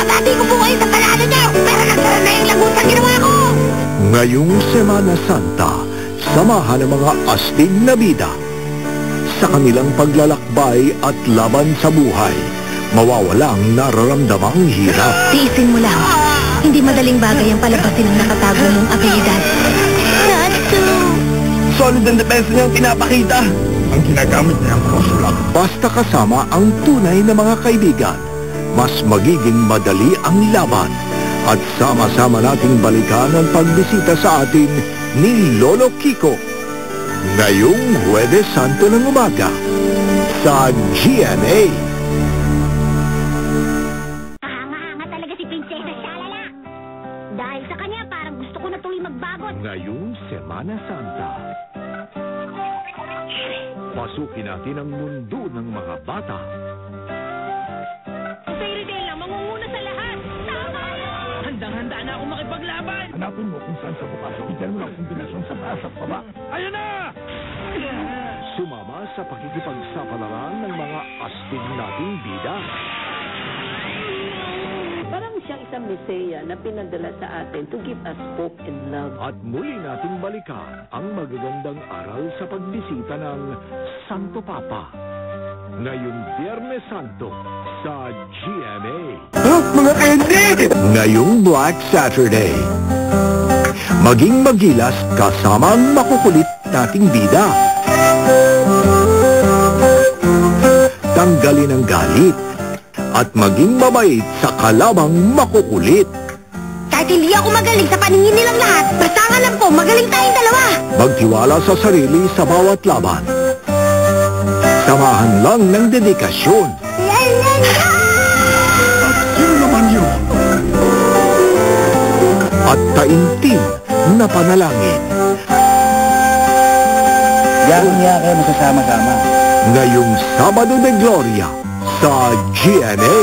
Binabati ko po kayo sa panalo niyo, pero nagsara na yung lagot sa ginawa ko! Ngayong Semana Santa, samahan ng mga astig na bida. Sa kanilang paglalakbay at laban sa buhay, mawawala ang nararamdamang hirap. Tiisin mo lang. Hindi madaling bagay ang palabasin ang nakatago mong abilidad. Natsu! Solid ang depensa niyang pinapakita. Ang ginagamit niya ang crosslock. Basta kasama ang tunay na mga kaibigan, mas magiging madali ang laban. At sama-sama nating balikan ang pagbisita sa atin ni Lolo Kiko. Ngayong Huwebes Santo ng umaga sa GMA. Hanga-hanga talaga si Prinsesa Shalala. Dahil sa kanya, parang gusto ko na tuloy magbagot. Ngayong Semana Santa, pasukin natin ang mundo ng mga bata. Ang Fairy Tail lang mangunguna sa lahat. Tama yun! Handang-handa na ako makipaglaban. Hanapin mo kung saan sa bukas. Bigyan mo ng kombinasyon sa taas at baba. Ayun na! Sumama sa pakikipagsapalaran ng mga astig nating bida. Parang siyang isang mesaya na pinadala sa atin to give us hope and love. At muli nating balikan ang magagandang aral sa pagbisita ng Santo Papa. Ngayong Biyernes Santo sa GMA. Mga candy! Ngayong Black Saturday, maging magilas kasama ang makukulit nating bida. Tanggalin ang galit at maging mabait sa kalabang makukulit. Kahit hindi ako magaling sa paningin nilang lahat, basta ang alam ko, magaling tayong dalawa. Magtiwala sa sarili sa bawat laban. Samahan lang ng dedikasyon. Sino naman yun? At taimtim na panalangin. Yakin-yakin kayo masasama-sama. Ngayong Sabado de Gloria sa GMA.